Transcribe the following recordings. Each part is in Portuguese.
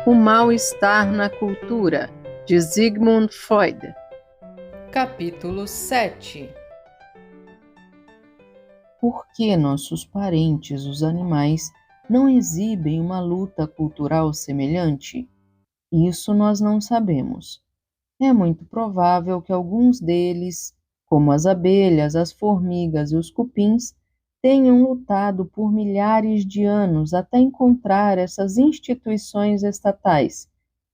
O mal-estar na cultura, de Sigmund Freud. Capítulo 7. Por que nossos parentes, os animais, não exibem uma luta cultural semelhante? Isso nós não sabemos. É muito provável que alguns deles, como as abelhas, as formigas e os cupins, tenham lutado por milhares de anos até encontrar essas instituições estatais,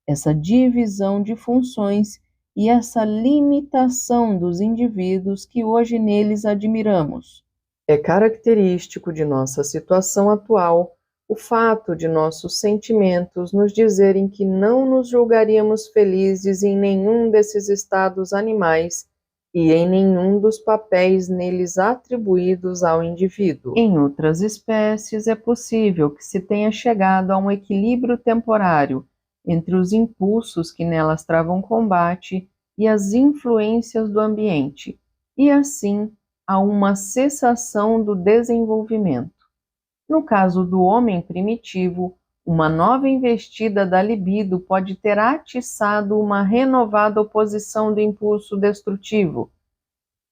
essa divisão de funções e essa limitação dos indivíduos que hoje neles admiramos. É característico de nossa situação atual o fato de nossos sentimentos nos dizerem que não nos julgaríamos felizes em nenhum desses estados animais e em nenhum dos papéis neles atribuídos ao indivíduo. Em outras espécies, é possível que se tenha chegado a um equilíbrio temporário entre os impulsos que nelas travam combate e as influências do ambiente, e assim a uma cessação do desenvolvimento. No caso do homem primitivo, uma nova investida da libido pode ter atiçado uma renovada oposição do impulso destrutivo.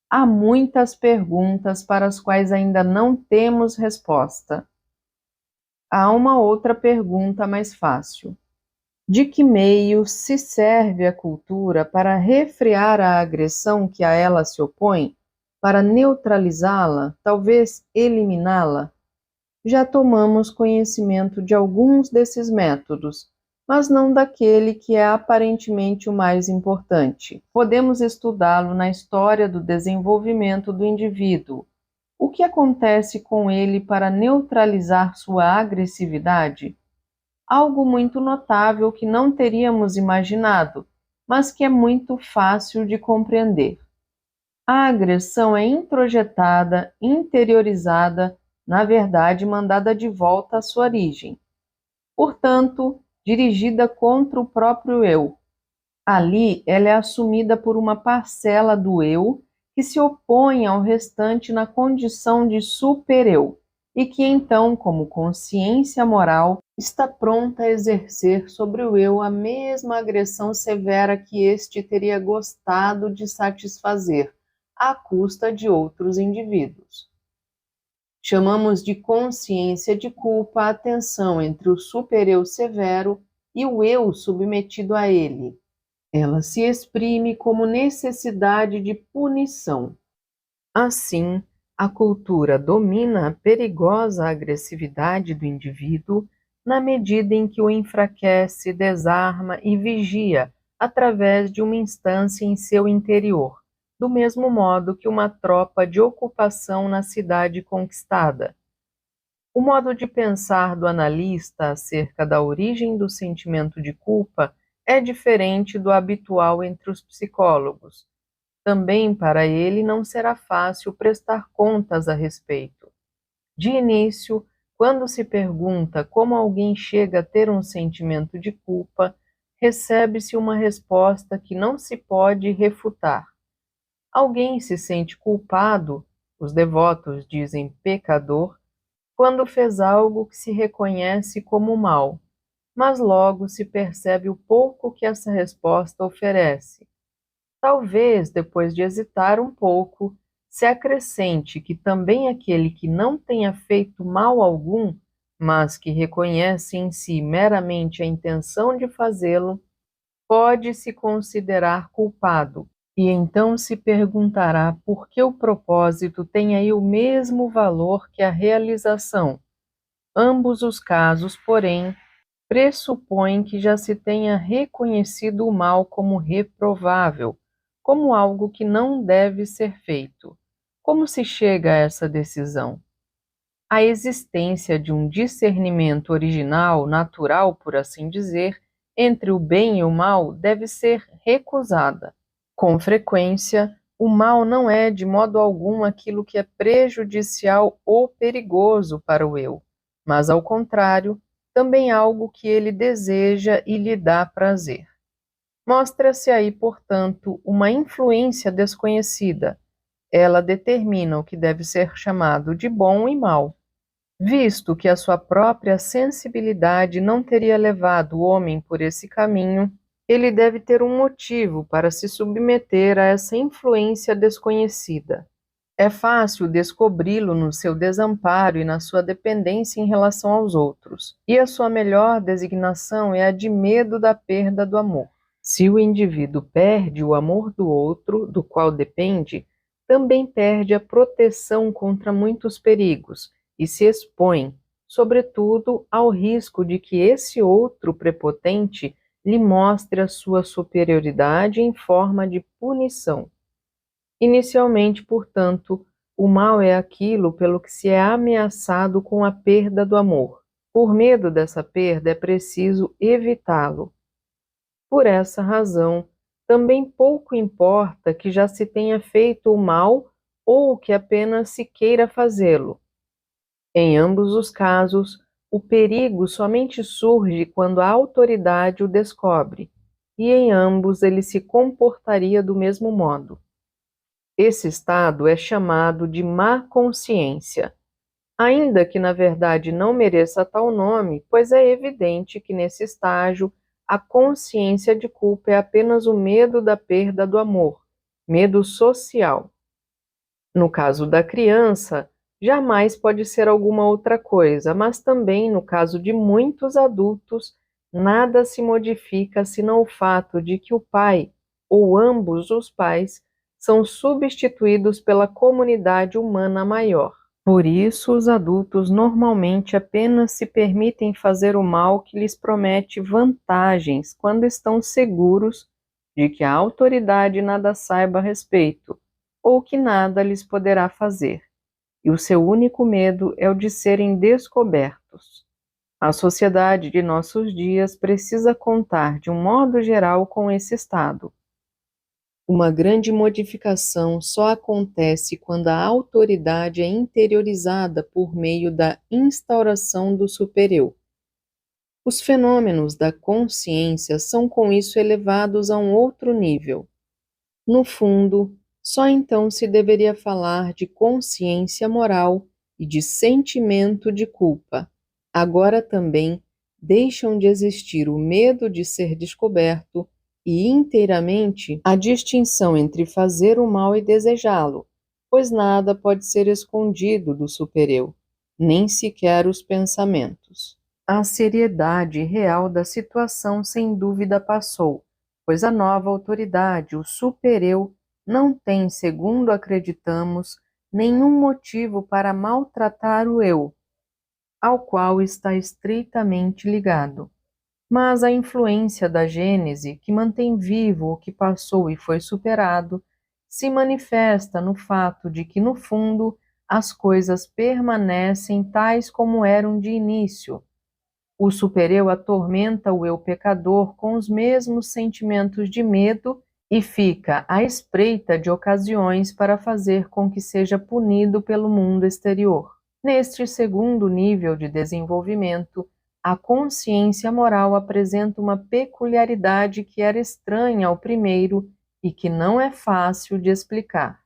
Há muitas perguntas para as quais ainda não temos resposta. Há uma outra pergunta mais fácil. De que meio se serve a cultura para refrear a agressão que a ela se opõe, para neutralizá-la, talvez eliminá-la? Já tomamos conhecimento de alguns desses métodos, mas não daquele que é aparentemente o mais importante. Podemos estudá-lo na história do desenvolvimento do indivíduo. O que acontece com ele para neutralizar sua agressividade? Algo muito notável que não teríamos imaginado, mas que é muito fácil de compreender. A agressão é introjetada, interiorizada, na verdade, mandada de volta à sua origem. Portanto, dirigida contra o próprio eu. Ali, ela é assumida por uma parcela do eu que se opõe ao restante na condição de super-eu e que então, como consciência moral, está pronta a exercer sobre o eu a mesma agressão severa que este teria gostado de satisfazer, à custa de outros indivíduos. Chamamos de consciência de culpa a tensão entre o super-eu severo e o eu submetido a ele. Ela se exprime como necessidade de punição. Assim, a cultura domina a perigosa agressividade do indivíduo na medida em que o enfraquece, desarma e vigia através de uma instância em seu interior, do mesmo modo que uma tropa de ocupação na cidade conquistada. O modo de pensar do analista acerca da origem do sentimento de culpa é diferente do habitual entre os psicólogos. Também para ele não será fácil prestar contas a respeito. De início, quando se pergunta como alguém chega a ter um sentimento de culpa, recebe-se uma resposta que não se pode refutar. Alguém se sente culpado, os devotos dizem pecador, quando fez algo que se reconhece como mal, mas logo se percebe o pouco que essa resposta oferece. Talvez, depois de hesitar um pouco, se acrescente que também aquele que não tenha feito mal algum, mas que reconhece em si meramente a intenção de fazê-lo, pode se considerar culpado, e então se perguntará por que o propósito tem aí o mesmo valor que a realização. Ambos os casos, porém, pressupõem que já se tenha reconhecido o mal como reprovável, como algo que não deve ser feito. Como se chega a essa decisão? A existência de um discernimento original, natural, por assim dizer, entre o bem e o mal deve ser recusada. Com frequência, o mal não é de modo algum aquilo que é prejudicial ou perigoso para o eu, mas, ao contrário, também algo que ele deseja e lhe dá prazer. Mostra-se aí, portanto, uma influência desconhecida. Ela determina o que deve ser chamado de bom e mal. Visto que a sua própria sensibilidade não teria levado o homem por esse caminho, ele deve ter um motivo para se submeter a essa influência desconhecida. É fácil descobri-lo no seu desamparo e na sua dependência em relação aos outros, e a sua melhor designação é a de medo da perda do amor. Se o indivíduo perde o amor do outro, do qual depende, também perde a proteção contra muitos perigos e se expõe, sobretudo, ao risco de que esse outro prepotente lhe mostre a sua superioridade em forma de punição. Inicialmente, portanto, o mal é aquilo pelo que se é ameaçado com a perda do amor. Por medo dessa perda, é preciso evitá-lo. Por essa razão, também pouco importa que já se tenha feito o mal ou que apenas se queira fazê-lo. Em ambos os casos, o perigo somente surge quando a autoridade o descobre, e em ambos ele se comportaria do mesmo modo. Esse estado é chamado de má consciência, ainda que na verdade não mereça tal nome, pois é evidente que nesse estágio a consciência de culpa é apenas o medo da perda do amor, medo social. No caso da criança, jamais pode ser alguma outra coisa, mas também no caso de muitos adultos, nada se modifica senão o fato de que o pai, ou ambos os pais, são substituídos pela comunidade humana maior. Por isso, os adultos normalmente apenas se permitem fazer o mal que lhes promete vantagens quando estão seguros de que a autoridade nada saiba a respeito, ou que nada lhes poderá fazer. E o seu único medo é o de serem descobertos. A sociedade de nossos dias precisa contar, de um modo geral, com esse estado. Uma grande modificação só acontece quando a autoridade é interiorizada por meio da instauração do supereu. Os fenômenos da consciência são com isso elevados a um outro nível. No fundo, só então se deveria falar de consciência moral e de sentimento de culpa. Agora também deixam de existir o medo de ser descoberto e inteiramente a distinção entre fazer o mal e desejá-lo, pois nada pode ser escondido do supereu, nem sequer os pensamentos. A seriedade real da situação sem dúvida passou, pois a nova autoridade, o supereu, não tem, segundo acreditamos, nenhum motivo para maltratar o eu, ao qual está estreitamente ligado. Mas a influência da Gênese, que mantém vivo o que passou e foi superado, se manifesta no fato de que, no fundo, as coisas permanecem tais como eram de início. O supereu atormenta o eu pecador com os mesmos sentimentos de medo e fica à espreita de ocasiões para fazer com que seja punido pelo mundo exterior. Neste segundo nível de desenvolvimento, a consciência moral apresenta uma peculiaridade que era estranha ao primeiro e que não é fácil de explicar.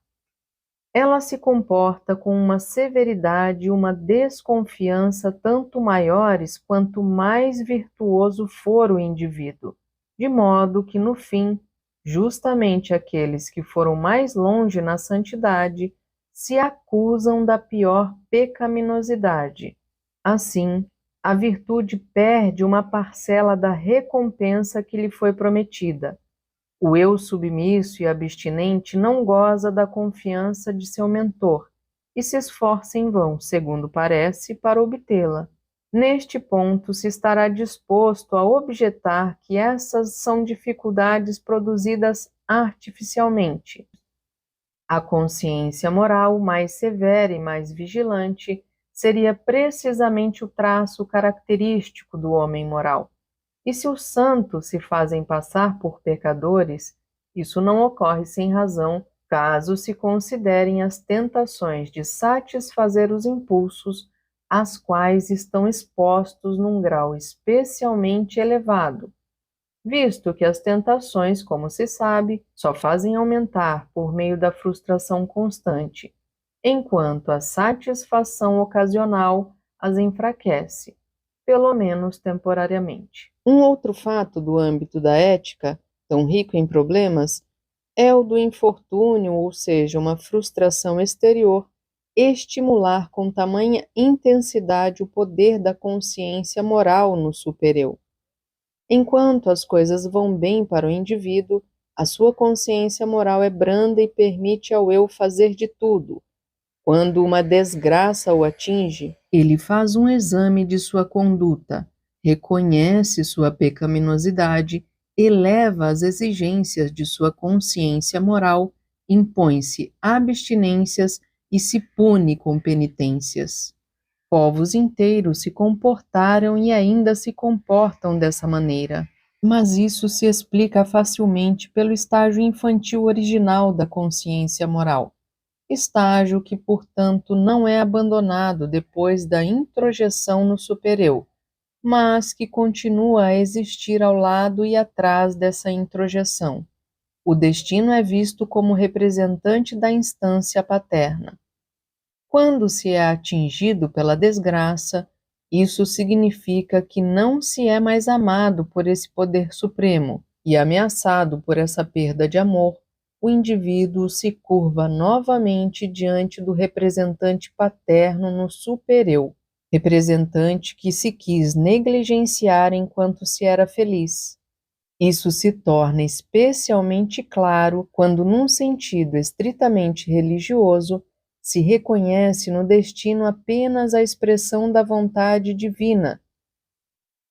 Ela se comporta com uma severidade e uma desconfiança tanto maiores quanto mais virtuoso for o indivíduo, de modo que, no fim, justamente aqueles que foram mais longe na santidade se acusam da pior pecaminosidade. Assim, a virtude perde uma parcela da recompensa que lhe foi prometida. O eu submisso e abstinente não goza da confiança de seu mentor e se esforça em vão, segundo parece, para obtê-la. Neste ponto, se estará disposto a objetar que essas são dificuldades produzidas artificialmente. A consciência moral, mais severa e mais vigilante, seria precisamente o traço característico do homem moral. E se os santos se fazem passar por pecadores, isso não ocorre sem razão, caso se considerem as tentações de satisfazer os impulsos às quais estão expostos num grau especialmente elevado, visto que as tentações, como se sabe, só fazem aumentar por meio da frustração constante, enquanto a satisfação ocasional as enfraquece, pelo menos temporariamente. Um outro fato do âmbito da ética, tão rico em problemas, é o do infortúnio, ou seja, uma frustração exterior, estimular com tamanha intensidade o poder da consciência moral no supereu. Enquanto as coisas vão bem para o indivíduo, a sua consciência moral é branda e permite ao eu fazer de tudo. Quando uma desgraça o atinge, ele faz um exame de sua conduta, reconhece sua pecaminosidade, eleva as exigências de sua consciência moral, impõe-se abstinências e se pune com penitências. Povos inteiros se comportaram e ainda se comportam dessa maneira. Mas isso se explica facilmente pelo estágio infantil original da consciência moral. Estágio que, portanto, não é abandonado depois da introjeção no supereu, mas que continua a existir ao lado e atrás dessa introjeção. O destino é visto como representante da instância paterna. Quando se é atingido pela desgraça, isso significa que não se é mais amado por esse poder supremo, e ameaçado por essa perda de amor, o indivíduo se curva novamente diante do representante paterno no supereu, representante que se quis negligenciar enquanto se era feliz. Isso se torna especialmente claro quando, num sentido estritamente religioso, se reconhece no destino apenas a expressão da vontade divina.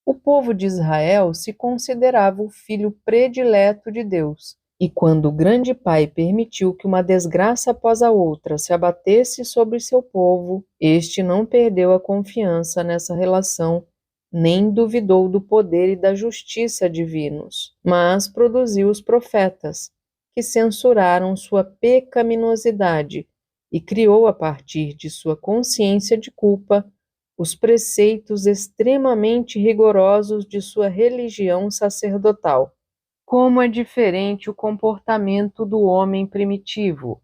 O povo de Israel se considerava o filho predileto de Deus, e quando o grande Pai permitiu que uma desgraça após a outra se abatesse sobre seu povo, este não perdeu a confiança nessa relação, nem duvidou do poder e da justiça divinos, mas produziu os profetas, que censuraram sua pecaminosidade, e criou a partir de sua consciência de culpa os preceitos extremamente rigorosos de sua religião sacerdotal. Como é diferente o comportamento do homem primitivo.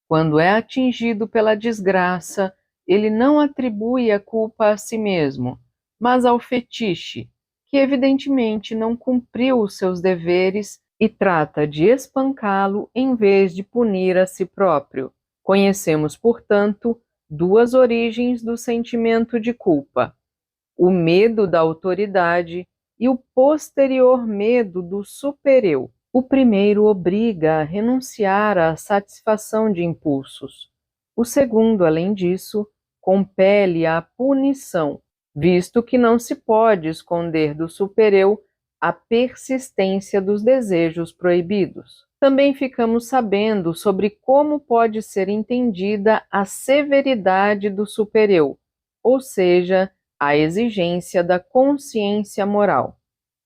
Quando é atingido pela desgraça, ele não atribui a culpa a si mesmo, mas ao fetiche, que evidentemente não cumpriu os seus deveres e trata de espancá-lo em vez de punir a si próprio. Conhecemos, portanto, duas origens do sentimento de culpa: o medo da autoridade e o posterior medo do supereu. O primeiro obriga a renunciar à satisfação de impulsos. O segundo, além disso, compele à punição, visto que não se pode esconder do supereu a persistência dos desejos proibidos. Também ficamos sabendo sobre como pode ser entendida a severidade do supereu, ou seja, a exigência da consciência moral.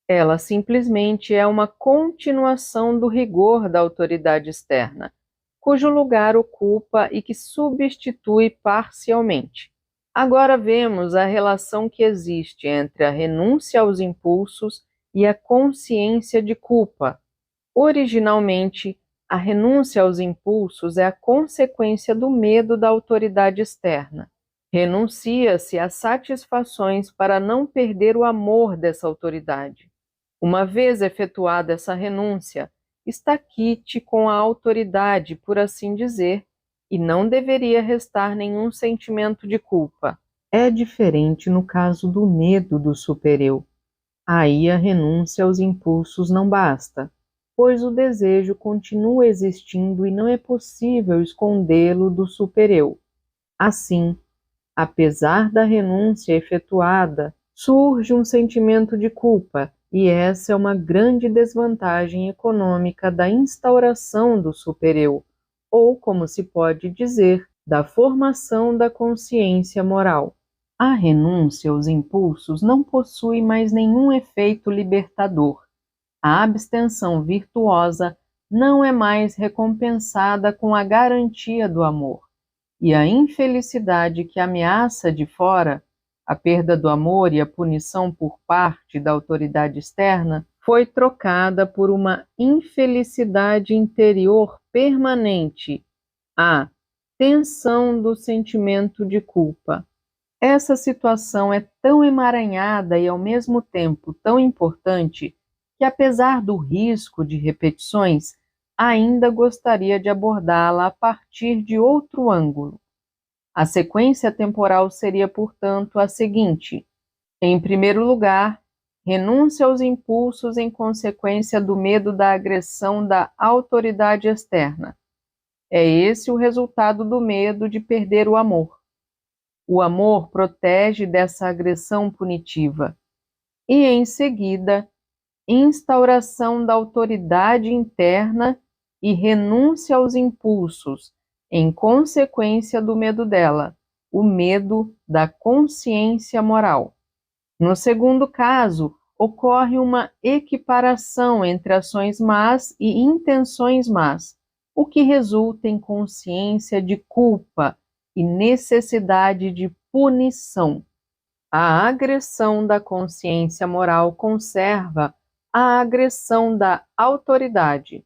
Ela simplesmente é uma continuação do rigor da autoridade externa, cujo lugar ocupa e que substitui parcialmente. Agora vemos a relação que existe entre a renúncia aos impulsos e a consciência de culpa. Originalmente, a renúncia aos impulsos é a consequência do medo da autoridade externa. Renuncia-se às satisfações para não perder o amor dessa autoridade. Uma vez efetuada essa renúncia, está quite com a autoridade, por assim dizer, e não deveria restar nenhum sentimento de culpa. É diferente no caso do medo do supereu. Aí a renúncia aos impulsos não basta, pois o desejo continua existindo e não é possível escondê-lo do supereu. Assim, apesar da renúncia efetuada, surge um sentimento de culpa, e essa é uma grande desvantagem econômica da instauração do supereu, ou, como se pode dizer, da formação da consciência moral. A renúncia aos impulsos não possui mais nenhum efeito libertador. A abstenção virtuosa não é mais recompensada com a garantia do amor, e a infelicidade que ameaça de fora, a perda do amor e a punição por parte da autoridade externa, foi trocada por uma infelicidade interior permanente, a tensão do sentimento de culpa. Essa situação é tão emaranhada e ao mesmo tempo tão importante que, apesar do risco de repetições, ainda gostaria de abordá-la a partir de outro ângulo. A sequência temporal seria, portanto, a seguinte: em primeiro lugar, renúncia aos impulsos em consequência do medo da agressão da autoridade externa. É esse o resultado do medo de perder o amor. O amor protege dessa agressão punitiva. E, em seguida, instauração da autoridade interna e renúncia aos impulsos, em consequência do medo dela, o medo da consciência moral. No segundo caso, ocorre uma equiparação entre ações más e intenções más, o que resulta em consciência de culpa e necessidade de punição. A agressão da consciência moral conserva a agressão da autoridade.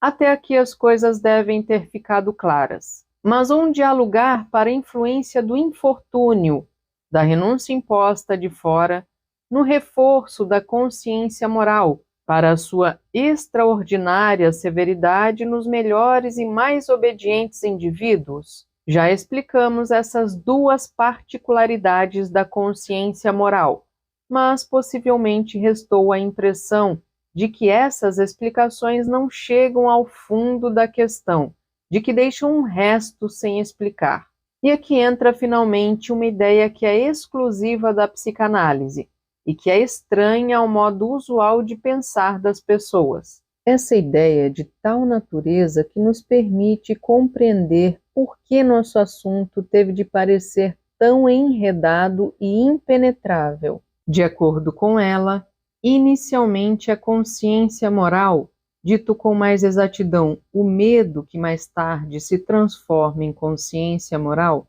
Até aqui as coisas devem ter ficado claras. Mas onde há lugar para a influência do infortúnio, da renúncia imposta de fora, no reforço da consciência moral, para a sua extraordinária severidade nos melhores e mais obedientes indivíduos? Já explicamos essas duas particularidades da consciência moral, mas possivelmente restou a impressão de que essas explicações não chegam ao fundo da questão, de que deixam um resto sem explicar. E aqui entra finalmente uma ideia que é exclusiva da psicanálise e que é estranha ao modo usual de pensar das pessoas. Essa ideia é de tal natureza que nos permite compreender por que nosso assunto teve de parecer tão enredado e impenetrável. De acordo com ela, inicialmente a consciência moral, dito com mais exatidão, o medo que mais tarde se transforma em consciência moral,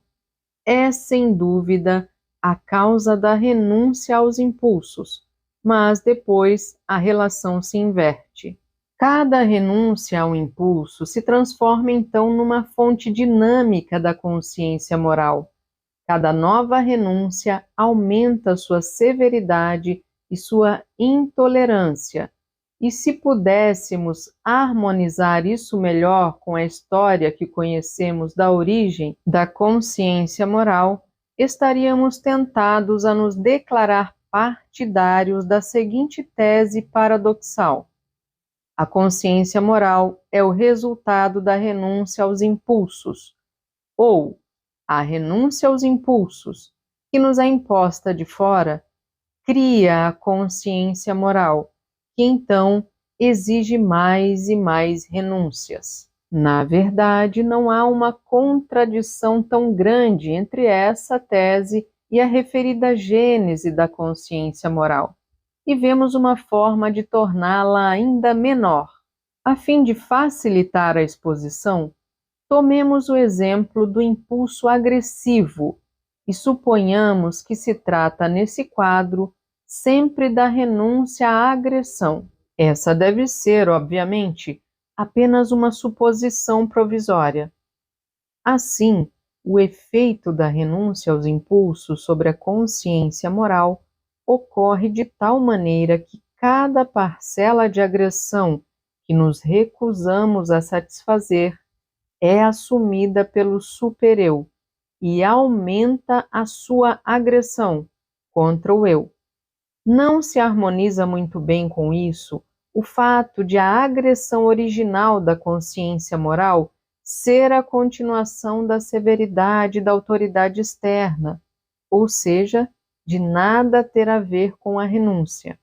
é sem dúvida a causa da renúncia aos impulsos, mas depois a relação se inverte. Cada renúncia ao impulso se transforma então numa fonte dinâmica da consciência moral. Cada nova renúncia aumenta sua severidade e sua intolerância. E se pudéssemos harmonizar isso melhor com a história que conhecemos da origem da consciência moral, estaríamos tentados a nos declarar partidários da seguinte tese paradoxal: a consciência moral é o resultado da renúncia aos impulsos, ou a renúncia aos impulsos, que nos é imposta de fora, cria a consciência moral, que então exige mais e mais renúncias. Na verdade, não há uma contradição tão grande entre essa tese e a referida gênese da consciência moral, e vemos uma forma de torná-la ainda menor. A fim de facilitar a exposição, tomemos o exemplo do impulso agressivo e suponhamos que se trata, nesse quadro, sempre da renúncia à agressão. Essa deve ser, obviamente, apenas uma suposição provisória. Assim, o efeito da renúncia aos impulsos sobre a consciência moral ocorre de tal maneira que cada parcela de agressão que nos recusamos a satisfazer é assumida pelo supereu e aumenta a sua agressão contra o eu. Não se harmoniza muito bem com isso o fato de a agressão original da consciência moral ser a continuação da severidade da autoridade externa, ou seja, de nada ter a ver com a renúncia.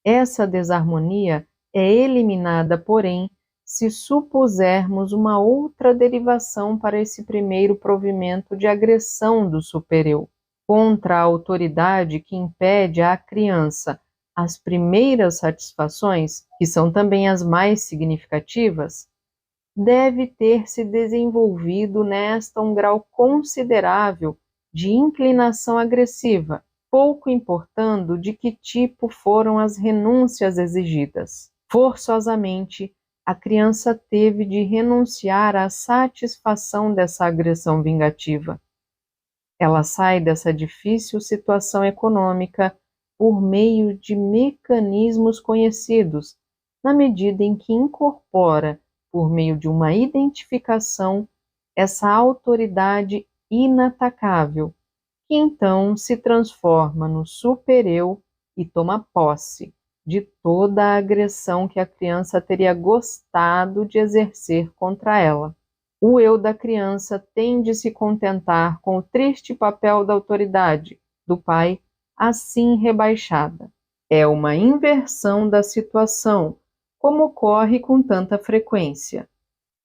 Essa desarmonia é eliminada, porém, se supusermos uma outra derivação para esse primeiro provimento de agressão do supereu contra a autoridade que impede à criança as primeiras satisfações, que são também as mais significativas, deve ter se desenvolvido nesta um grau considerável de inclinação agressiva, pouco importando de que tipo foram as renúncias exigidas. Forçosamente, a criança teve de renunciar à satisfação dessa agressão vingativa. Ela sai dessa difícil situação econômica por meio de mecanismos conhecidos, na medida em que incorpora, por meio de uma identificação, essa autoridade inatacável, que então se transforma no supereu e toma posse de toda a agressão que a criança teria gostado de exercer contra ela. O eu da criança tem de se contentar com o triste papel da autoridade do pai, assim rebaixada. É uma inversão da situação, como ocorre com tanta frequência.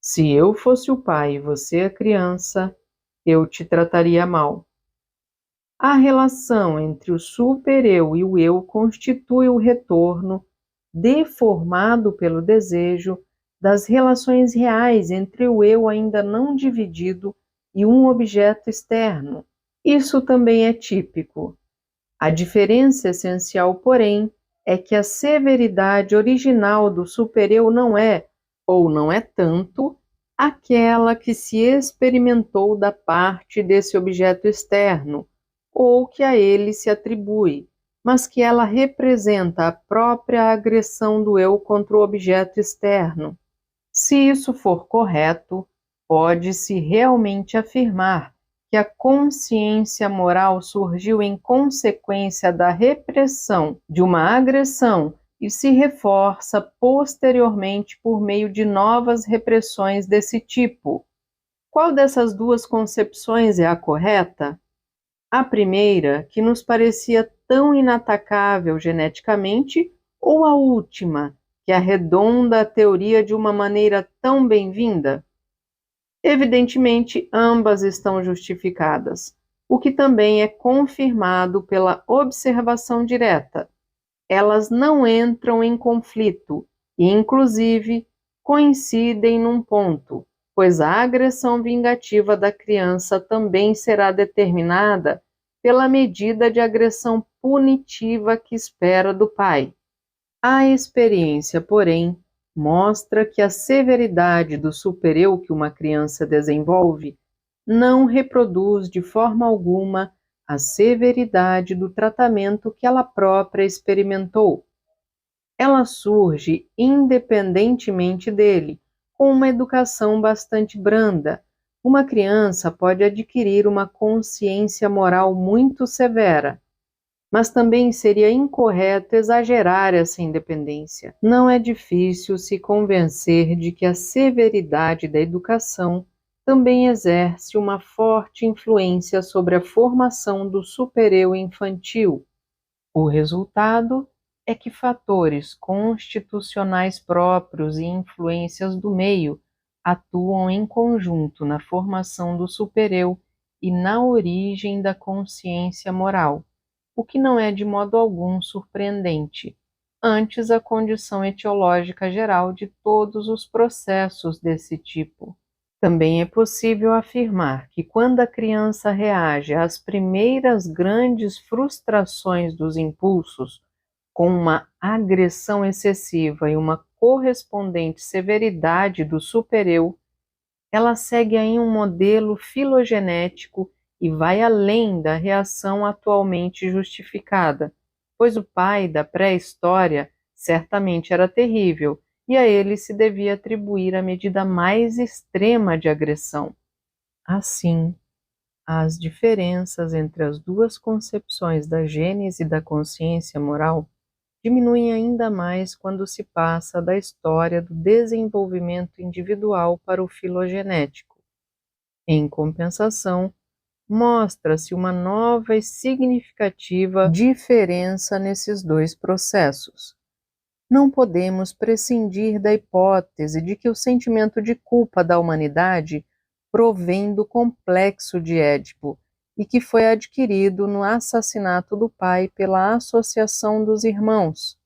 Se eu fosse o pai e você a criança, eu te trataria mal. A relação entre o supereu e o eu constitui o retorno, deformado pelo desejo, das relações reais entre o eu ainda não dividido e um objeto externo. Isso também é típico. A diferença essencial, porém, é que a severidade original do supereu não é, ou não é tanto, aquela que se experimentou da parte desse objeto externo, ou que a ele se atribui, mas que ela representa a própria agressão do eu contra o objeto externo. Se isso for correto, pode-se realmente afirmar que a consciência moral surgiu em consequência da repressão de uma agressão e se reforça posteriormente por meio de novas repressões desse tipo. Qual dessas duas concepções é a correta? A primeira, que nos parecia tão inatacável geneticamente, ou a última, que arredonda a teoria de uma maneira tão bem-vinda? Evidentemente, ambas estão justificadas, o que também é confirmado pela observação direta. Elas não entram em conflito e, inclusive, coincidem num ponto, pois a agressão vingativa da criança também será determinada pela medida de agressão punitiva que espera do pai. A experiência, porém, mostra que a severidade do supereu que uma criança desenvolve não reproduz de forma alguma a severidade do tratamento que ela própria experimentou. Ela surge independentemente dele, com uma educação bastante branda. Uma criança pode adquirir uma consciência moral muito severa, mas também seria incorreto exagerar essa independência. Não é difícil se convencer de que a severidade da educação também exerce uma forte influência sobre a formação do supereu infantil. O resultado é que fatores constitucionais próprios e influências do meio atuam em conjunto na formação do supereu e na origem da consciência moral, o que não é de modo algum surpreendente, antes a condição etiológica geral de todos os processos desse tipo. Também é possível afirmar que quando a criança reage às primeiras grandes frustrações dos impulsos, com uma agressão excessiva e uma correspondente severidade do supereu, ela segue aí um modelo filogenético e vai além da reação atualmente justificada, pois o pai da pré-história certamente era terrível e a ele se devia atribuir a medida mais extrema de agressão. Assim, as diferenças entre as duas concepções da gênese e da consciência moral diminuem ainda mais quando se passa da história do desenvolvimento individual para o filogenético. Em compensação, mostra-se uma nova e significativa diferença nesses dois processos. Não podemos prescindir da hipótese de que o sentimento de culpa da humanidade provém do complexo de Édipo e que foi adquirido no assassinato do pai pela associação dos irmãos.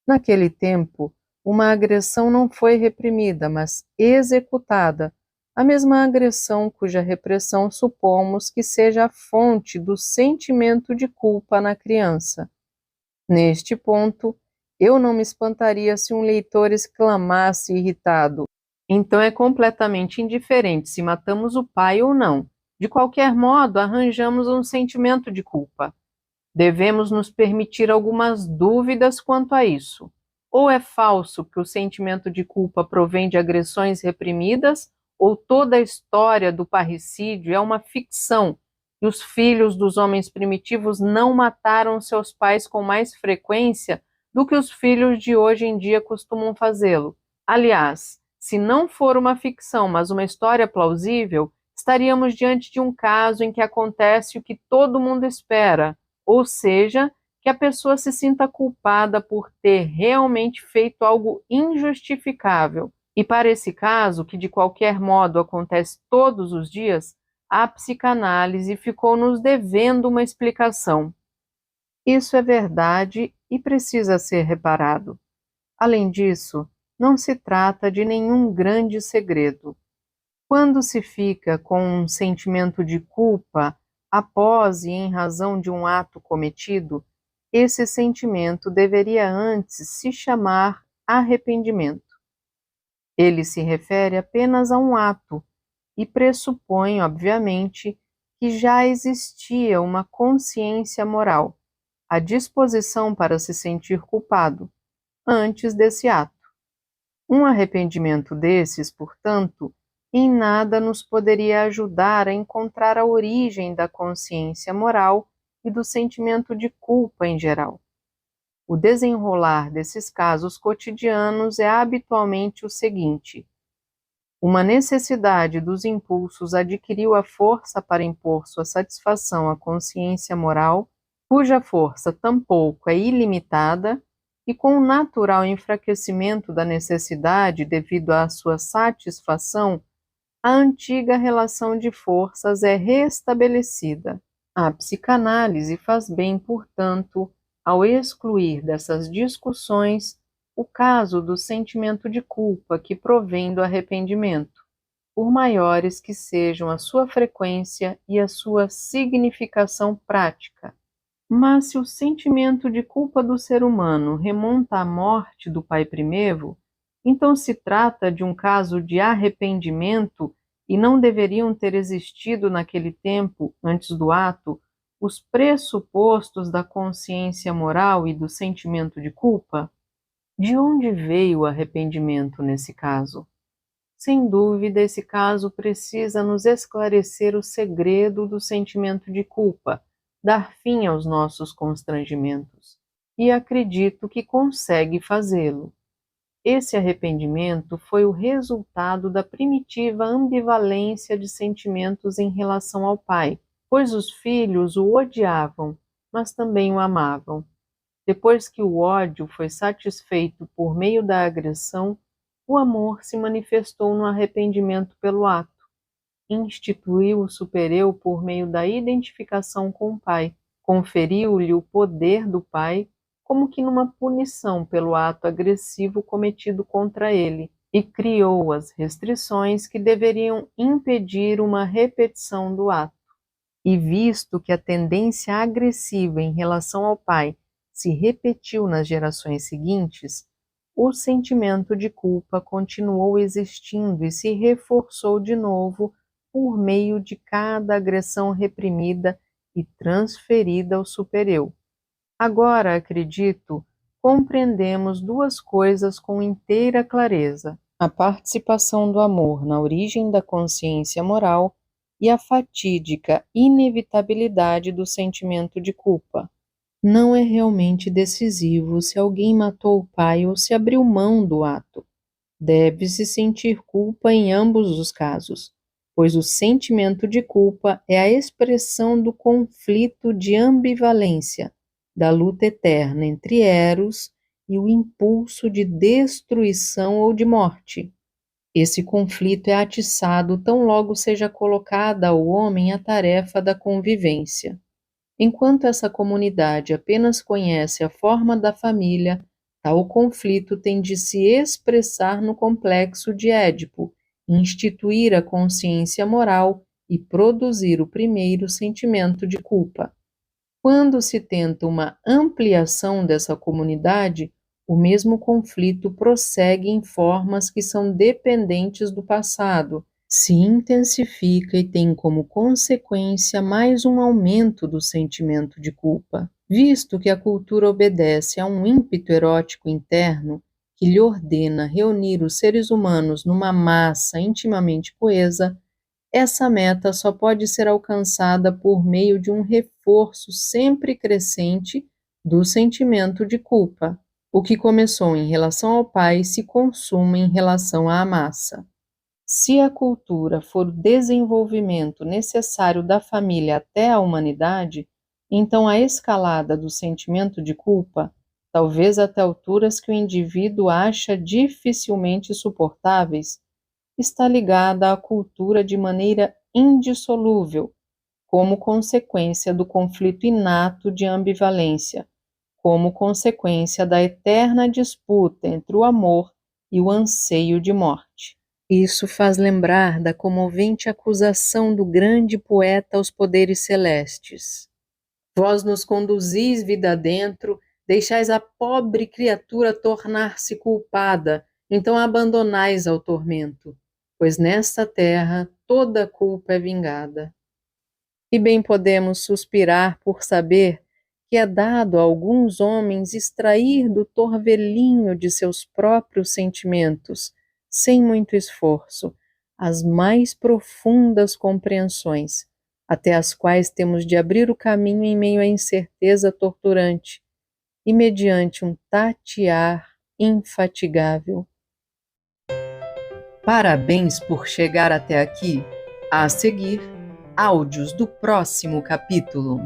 Naquele tempo, uma agressão não foi reprimida, mas executada, a mesma agressão cuja repressão supomos que seja a fonte do sentimento de culpa na criança. Neste ponto, eu não me espantaria se um leitor exclamasse irritado: então é completamente indiferente se matamos o pai ou não. De qualquer modo, arranjamos um sentimento de culpa. Devemos nos permitir algumas dúvidas quanto a isso. Ou é falso que o sentimento de culpa provém de agressões reprimidas, ou toda a história do parricídio é uma ficção e os filhos dos homens primitivos não mataram seus pais com mais frequência do que os filhos de hoje em dia costumam fazê-lo. Aliás, se não for uma ficção, mas uma história plausível, estaríamos diante de um caso em que acontece o que todo mundo espera, ou seja, que a pessoa se sinta culpada por ter realmente feito algo injustificável. E para esse caso, que de qualquer modo acontece todos os dias, a psicanálise ficou nos devendo uma explicação. Isso é verdade e precisa ser reparado. Além disso, não se trata de nenhum grande segredo. Quando se fica com um sentimento de culpa após e em razão de um ato cometido, esse sentimento deveria antes se chamar arrependimento. Ele se refere apenas a um ato e pressupõe, obviamente, que já existia uma consciência moral, a disposição para se sentir culpado, antes desse ato. Um arrependimento desses, portanto, em nada nos poderia ajudar a encontrar a origem da consciência moral e do sentimento de culpa em geral. O desenrolar desses casos cotidianos é habitualmente o seguinte: uma necessidade dos impulsos adquiriu a força para impor sua satisfação à consciência moral, cuja força tampouco é ilimitada, e com o natural enfraquecimento da necessidade devido à sua satisfação, a antiga relação de forças é restabelecida. A psicanálise faz bem, portanto, ao excluir dessas discussões o caso do sentimento de culpa que provém do arrependimento, por maiores que sejam a sua frequência e a sua significação prática. Mas se o sentimento de culpa do ser humano remonta à morte do pai primevo, então se trata de um caso de arrependimento e não deveriam ter existido naquele tempo, antes do ato, os pressupostos da consciência moral e do sentimento de culpa? De onde veio o arrependimento nesse caso? Sem dúvida, esse caso precisa nos esclarecer o segredo do sentimento de culpa, dar fim aos nossos constrangimentos, e acredito que consegue fazê-lo. Esse arrependimento foi o resultado da primitiva ambivalência de sentimentos em relação ao pai, pois os filhos o odiavam, mas também o amavam. Depois que o ódio foi satisfeito por meio da agressão, o amor se manifestou no arrependimento pelo ato. Instituiu o supereu por meio da identificação com o pai, conferiu-lhe o poder do pai, como que numa punição pelo ato agressivo cometido contra ele, e criou as restrições que deveriam impedir uma repetição do ato. E visto que a tendência agressiva em relação ao pai se repetiu nas gerações seguintes, o sentimento de culpa continuou existindo e se reforçou de novo por meio de cada agressão reprimida e transferida ao supereu. Agora, acredito, compreendemos duas coisas com inteira clareza: a participação do amor na origem da consciência moral e a fatídica inevitabilidade do sentimento de culpa. Não é realmente decisivo se alguém matou o pai ou se abriu mão do ato. Deve-se sentir culpa em ambos os casos, pois o sentimento de culpa é a expressão do conflito de ambivalência, da luta eterna entre Eros e o impulso de destruição ou de morte. Esse conflito é atiçado tão logo seja colocada ao homem a tarefa da convivência. Enquanto essa comunidade apenas conhece a forma da família, tal conflito tem de se expressar no complexo de Édipo, instituir a consciência moral e produzir o primeiro sentimento de culpa. Quando se tenta uma ampliação dessa comunidade, o mesmo conflito prossegue em formas que são dependentes do passado se intensifica e tem como consequência mais um aumento do sentimento de culpa. Visto que a cultura obedece a um ímpeto erótico interno que lhe ordena reunir os seres humanos numa massa intimamente coesa, essa meta só pode ser alcançada por meio de um reforço sempre crescente do sentimento de culpa. O que começou em relação ao pai se consuma em relação à massa. Se a cultura for o desenvolvimento necessário da família até a humanidade, então a escalada do sentimento de culpa, talvez até alturas que o indivíduo acha dificilmente suportáveis, está ligada à cultura de maneira indissolúvel, como consequência do conflito inato de ambivalência, como consequência da eterna disputa entre o amor e o anseio de morte. Isso faz lembrar da comovente acusação do grande poeta aos poderes celestes. Vós nos conduzis vida adentro, deixais a pobre criatura tornar-se culpada, então a abandonais ao tormento, pois nesta terra toda culpa é vingada. E bem podemos suspirar por saber que é dado a alguns homens extrair do torvelinho de seus próprios sentimentos, sem muito esforço, as mais profundas compreensões, até as quais temos de abrir o caminho em meio à incerteza torturante, e mediante um tatear infatigável. Parabéns por chegar até aqui. A seguir, áudios do próximo capítulo.